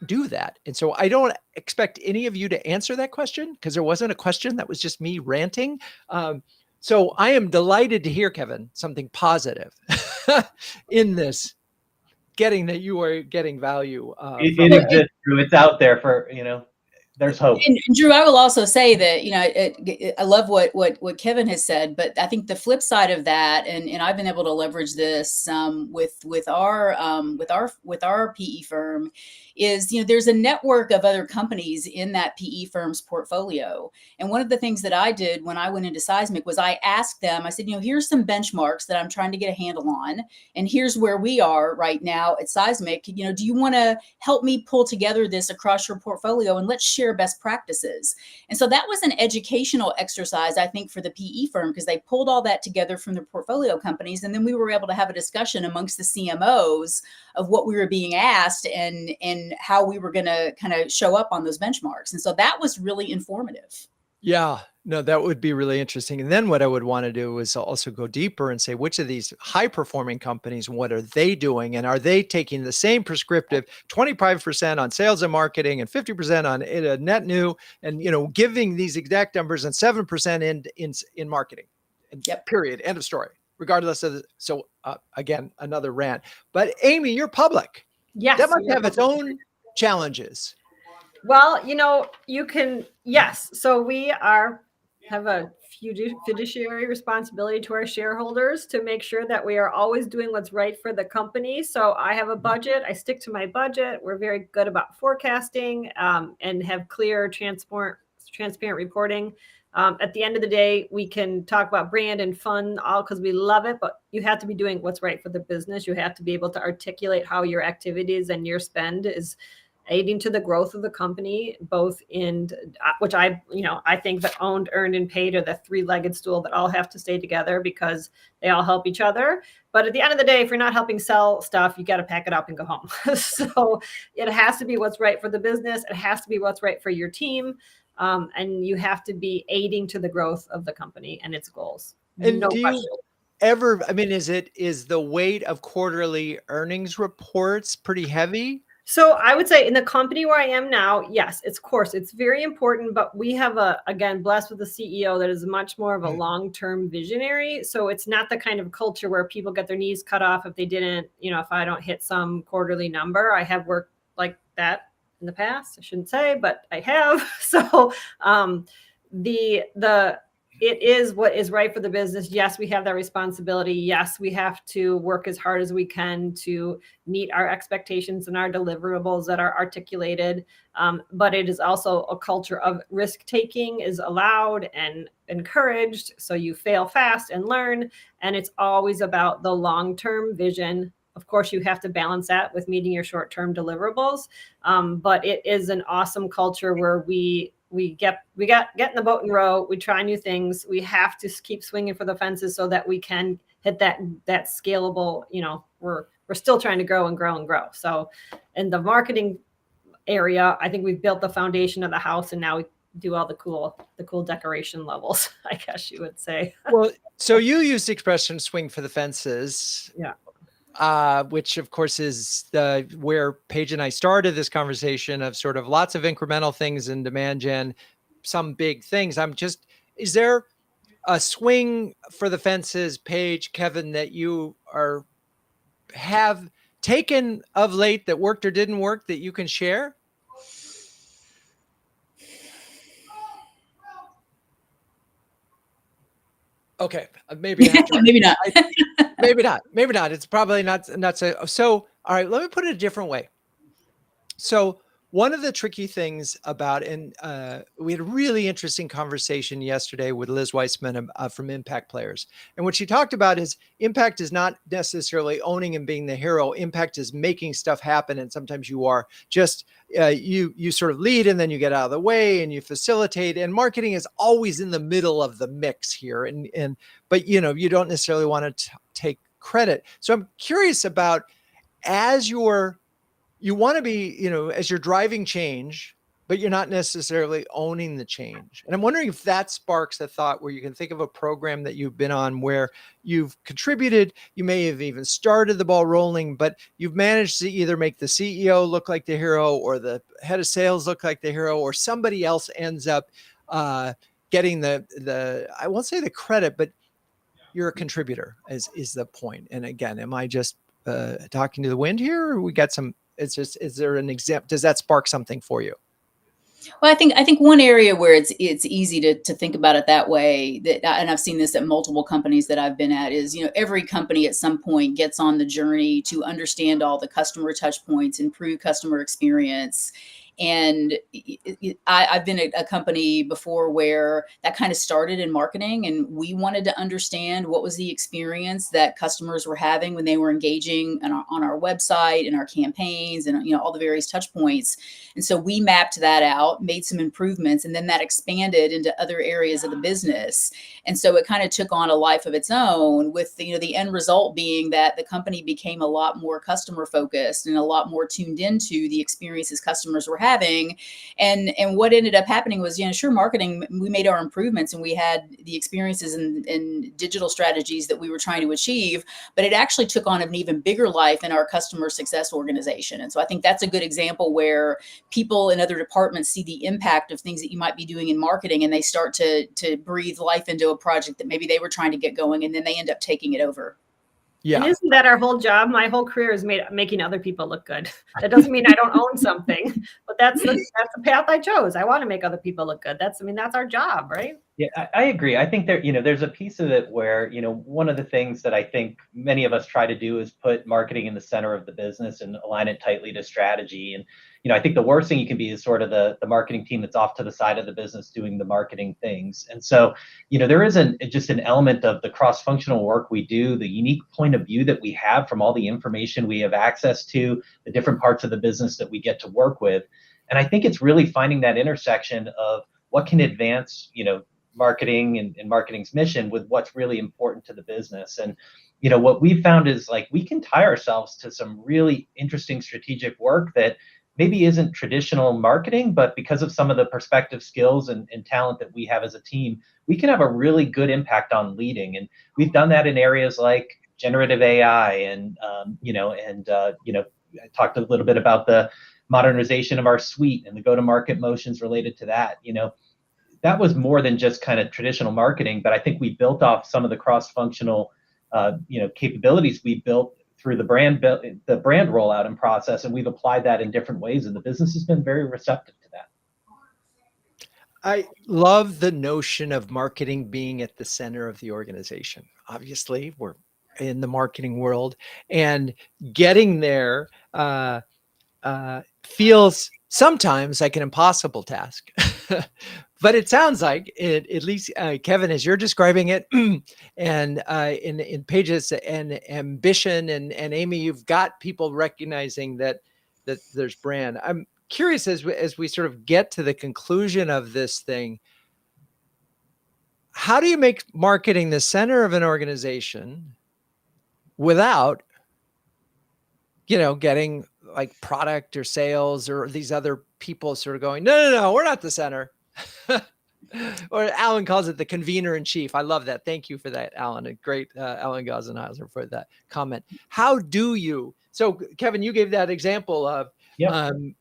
do that. And so I don't expect any of you to answer that question, because there wasn't a question. That was just me ranting. So I am delighted to hear, Kevin, something positive in this, getting that you are getting value. It exists, Drew. It's out there for, there's hope. And Drew, I will also say that, I love what Kevin has said, but I think the flip side of that, and I've been able to leverage this with our PE firm, is there's a network of other companies in that PE firm's portfolio. And one of the things that I did when I went into Seismic was I asked them, I said, here's some benchmarks that I'm trying to get a handle on, and here's where we are right now at Seismic. Do you want to help me pull together this across your portfolio, and let's share best practices? And so that was an educational exercise, I think, for the PE firm, because they pulled all that together from their portfolio companies. And then we were able to have a discussion amongst the CMOs of what we were being asked and how we were going to kind of show up on those benchmarks. And so that was really informative. Yeah, no, that would be really interesting. And then what I would want to do is also go deeper and say, which of these high performing companies, what are they doing? And are they taking the same prescriptive 25% on sales and marketing and 50% on net new, and, giving these exact numbers, and 7% in marketing, Yep. Period. End of story, regardless of so again, another rant. But Amy, you're public. Yes. That must have its own challenges. Well, you can, yes. So we have a fiduciary responsibility to our shareholders to make sure that we are always doing what's right for the company. So I have a budget. I stick to my budget. We're very good about forecasting and have clear, transparent reporting. At the end of the day, we can talk about brand and fun all because we love it, but you have to be doing what's right for the business. You have to be able to articulate how your activities and your spend is aiding to the growth of the company, both in which I think that owned, earned, and paid are the three-legged stool that all have to stay together because they all help each other. But at the end of the day, if you're not helping sell stuff, you got to pack it up and go home. So it has to be what's right for the business. It has to be what's right for your team. and you have to be aiding to the growth of the company and its goals. And No do question. you ever, I mean, is the weight of quarterly earnings reports pretty heavy? So I would say in the company where I am now, yes, it's of course it's very important, but we have again, blessed with a CEO that is much more of a long-term visionary. So it's not the kind of culture where people get their knees cut off if they didn't, if I don't hit some quarterly number. I have worked like that in the past. I shouldn't say, but I have. So the it is what is right for the business. Yes, we have that responsibility. Yes, we have to work as hard as we can to meet our expectations and our deliverables that are articulated. But it is also a culture of risk taking is allowed and encouraged. So you fail fast and learn. And it's always about the long-term vision. Of course, you have to balance that with meeting your short-term deliverables. But it is an awesome culture where we get in the boat and row. We try new things. We have to keep swinging for the fences so that we can hit that scalable. We're still trying to grow and grow and grow. So in the marketing area, I think we've built the foundation of the house, and now we do all the cool decoration levels, I guess you would say. Well, so you used the expression "swing for the fences." Yeah. Which of course is where Paige and I started this conversation of sort of lots of incremental things in demand gen, some big things. Is there a swing for the fences, Paige, Kevin, that you have taken of late that worked or didn't work that you can share? Okay, maybe maybe not. Maybe not. It's probably not so. All right, let me put it a different way. So one of the tricky things about, and we had a really interesting conversation yesterday with Liz Weissman from Impact Players. And what she talked about is impact is not necessarily owning and being the hero. Impact is making stuff happen. And sometimes you are just, you sort of lead and then you get out of the way and you facilitate. And marketing is always in the middle of the mix here. But you don't necessarily want to take credit. So I'm curious about, as you want to be, as you're driving change, but you're not necessarily owning the change. And I'm wondering if that sparks a thought where you can think of a program that you've been on where you've contributed, you may have even started the ball rolling, but you've managed to either make the CEO look like the hero or the head of sales look like the hero, or somebody else ends up getting I won't say the credit, but you're a contributor is the point. And again, am I just talking to the wind here, or we got some? Is there an example? Does that spark something for you? Well, I think one area where it's easy to think about it that way, and I've seen this at multiple companies that I've been at, is every company at some point gets on the journey to understand all the customer touch points, improve customer experience. And I've been at a company before where that kind of started in marketing, and we wanted to understand what was the experience that customers were having when they were engaging on our website and our campaigns and all the various touch points. And so we mapped that out, made some improvements, and then that expanded into other areas of the business. And so it kind of took on a life of its own, with the end result being that the company became a lot more customer focused and a lot more tuned into the experiences customers were having. And what ended up happening was, sure, marketing, we made our improvements and we had the experiences and digital strategies that we were trying to achieve, but it actually took on an even bigger life in our customer success organization. And so I think that's a good example where people in other departments see the impact of things that you might be doing in marketing, and they start to breathe life into a project that maybe they were trying to get going, and then they end up taking it over. Yeah. And isn't that our whole job? My whole career is making other people look good. That doesn't mean I don't own something, but that's the path I chose. I want to make other people look good. That's our job, right? Yeah, I agree. I think there's a piece of it where, one of the things that I think many of us try to do is put marketing in the center of the business and align it tightly to strategy. And, I think the worst thing you can be is sort of the marketing team that's off to the side of the business doing the marketing things. And so, there is just an element of the cross-functional work we do, the unique point of view that we have from all the information we have access to, the different parts of the business that we get to work with. And I think it's really finding that intersection of what can advance, marketing and marketing's mission with what's really important to the business. And what we've found is, like, we can tie ourselves to some really interesting strategic work that maybe isn't traditional marketing, but because of some of the perspective skills and talent that we have as a team, we can have a really good impact on leading. And we've done that in areas like generative AI and, I talked a little bit about the modernization of our suite and the go-to-market motions related to that. That was more than just kind of traditional marketing, but I think we built off some of the cross-functional, capabilities we built through the brand rollout and process, and we've applied that in different ways, and the business has been very receptive to that. I love the notion of marketing being at the center of the organization. Obviously, we're in the marketing world, and getting there feels sometimes like an impossible task. But it sounds like it, at least Kevin, as you're describing it, and in Paige's and ambition, and Amy, you've got people recognizing that there's brand. I'm curious, as we sort of get to the conclusion of this thing, how do you make marketing the center of an organization without, getting like product or sales or these other people sort of going, no, we're not the center. Or Alan calls it the convener in chief. I love that. Thank you for that, Alan. A great Alan Gossenhauser for that comment. How do you? So, Kevin, you gave that example of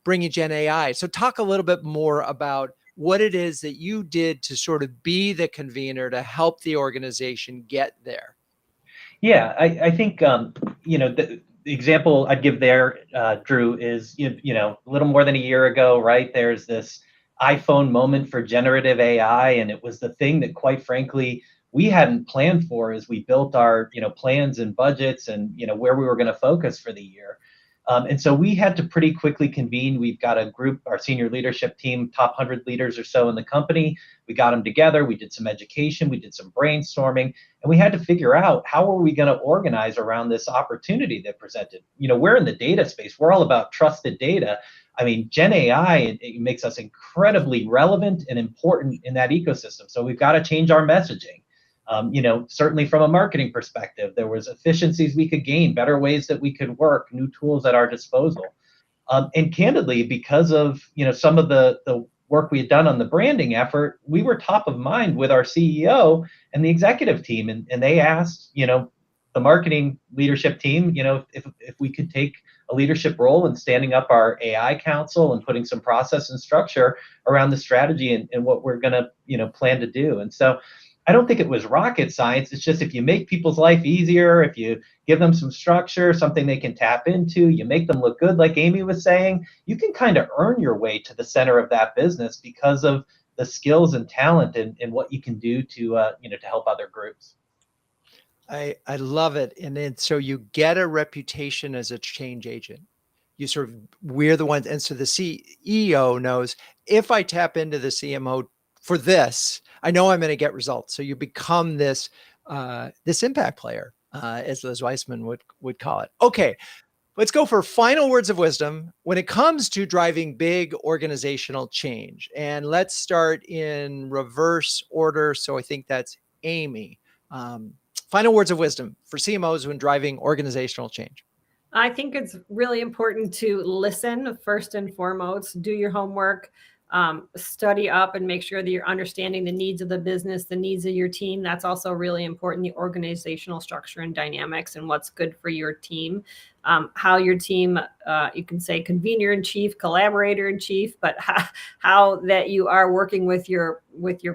bringing Gen AI. So talk a little bit more about what it is that you did to sort of be the convener to help the organization get there. Yeah, I think, the example I'd give there, Drew, is, a little more than a year ago, right? There's this iPhone moment for generative AI, and it was the thing that, quite frankly, we hadn't planned for as we built our, plans and budgets and, where we were going to focus for the year. And so we had to pretty quickly convene. We've got a group, our senior leadership team, top 100 leaders or so in the company. We got them together. We did some education. We did some brainstorming. And we had to figure out, how are we going to organize around this opportunity that presented? We're in the data space. We're all about trusted data. I mean, Gen AI, it makes us incredibly relevant and important in that ecosystem. So we've got to change our messaging. Certainly from a marketing perspective, there was efficiencies we could gain, better ways that we could work, new tools at our disposal. And candidly, because of, some of the work we had done on the branding effort, we were top of mind with our CEO and the executive team. And they asked, the marketing leadership team, if we could take a leadership role in standing up our AI council and putting some process and structure around the strategy and what we're going to, plan to do. And so I don't think it was rocket science. It's just, if you make people's life easier, if you give them some structure, something they can tap into, you make them look good, like Amy was saying, you can kind of earn your way to the center of that business because of the skills and talent and what you can do to, to help other groups. I love it. And then, so you get a reputation as a change agent. We're the ones. And so the CEO knows, if I tap into the CMO for this, I know I'm going to get results. So you become this impact player, as Liz Weissman would call it. Okay, let's go for final words of wisdom when it comes to driving big organizational change. And let's start in reverse order. So I think that's Amy. Final words of wisdom for CMOs when driving organizational change. I think it's really important to listen first and foremost. Do your homework. Study up and make sure that you're understanding the needs of the business, the needs of your team. That's also really important, the organizational structure and dynamics and what's good for your team. How your team, you can say convener in chief, collaborator in chief, but how that you are working with your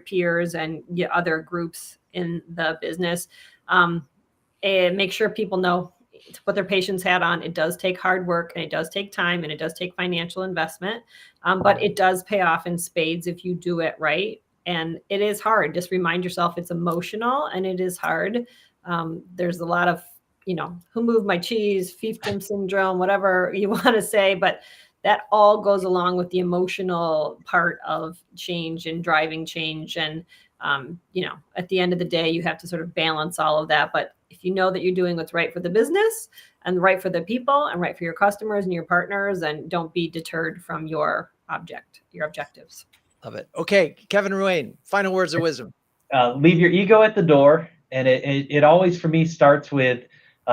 peers and other groups in the business. And make sure people know to put their patience hat on. It does take hard work, and it does take time, and it does take financial investment, but it does pay off in spades if you do it right. And it is hard. Just remind yourself it's emotional and it is hard. There's a lot of, who moved my cheese, fiefdom syndrome, whatever you want to say, but that all goes along with the emotional part of change and driving change. And, at the end of the day, you have to sort of balance all of that. But if you know that you're doing what's right for the business and right for the people and right for your customers and your partners, and don't be deterred from your objectives. Love it. Okay, Kevin Ruane, final words of wisdom. Leave your ego at the door. And it always, for me, starts with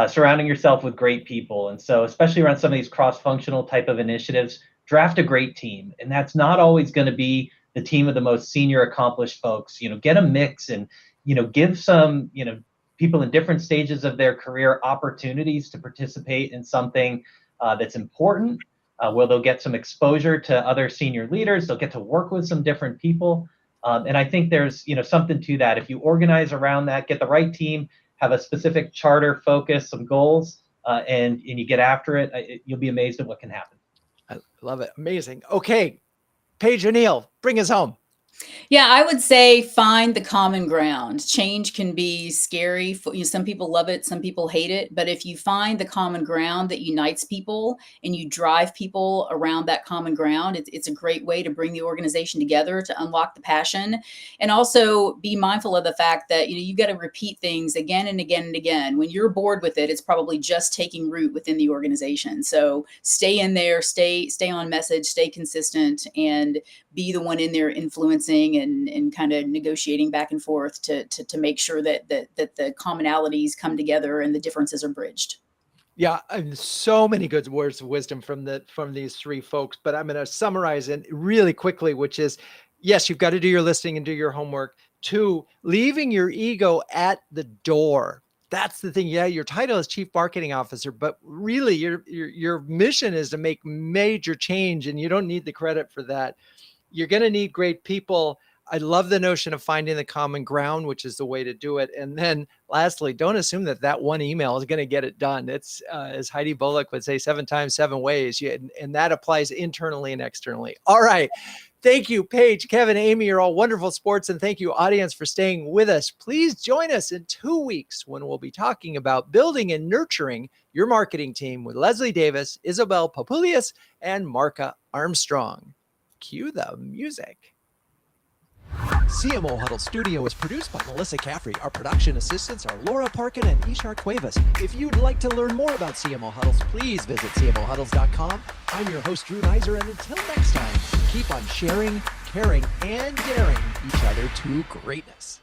surrounding yourself with great people. And so, especially around some of these cross-functional type of initiatives, draft a great team. And that's not always going to be the team of the most senior accomplished folks. Get a mix and, give some, people in different stages of their career opportunities to participate in something that's important, where they'll get some exposure to other senior leaders. They'll get to work with some different people. And I think there's, something to that. If you organize around that, get the right team, have a specific charter, focus, some goals, and you get after it, you'll be amazed at what can happen. I love it. Amazing. Okay. Paige O'Neill, bring us home. Yeah, I would say find the common ground. Change can be scary. Some people love it, some people hate it. But if you find the common ground that unites people and you drive people around that common ground, it's a great way to bring the organization together, to unlock the passion, and also be mindful of the fact that you got to repeat things again and again and again. When you're bored with it, it's probably just taking root within the organization. So stay in there, stay on message, stay consistent, and be the one in there influencing and kind of negotiating back and forth to make sure that the commonalities come together and the differences are bridged. Yeah, and so many good words of wisdom from these three folks, but I'm going to summarize it really quickly, which is, yes, you've got to do your listening and do your homework. 2, leaving your ego at the door. That's the thing. Yeah, your title is Chief Marketing Officer, but really your mission is to make major change, and you don't need the credit for that. You're going to need great people. I love the notion of finding the common ground, which is the way to do it. And then lastly, don't assume that one email is going to get it done. It's as Heidi Bullock would say, 7 times 7 ways. And that applies internally and externally. All right. Thank you, Paige, Kevin, Amy. You're all wonderful sports. And thank you, audience, for staying with us. Please join us in 2 weeks when we'll be talking about building and nurturing your marketing team with Leslie Davis, Isabel Papulias, and Marka Armstrong. Cue the music. CMO Huddles Studio is produced by Melissa Caffrey. Our production assistants are Laura Parkin and Ishar Cuevas. If you'd like to learn more about CMO Huddles, please visit cmohuddles.com. I'm your host, Drew Neiser, and until next time, keep on sharing, caring, and daring each other to greatness.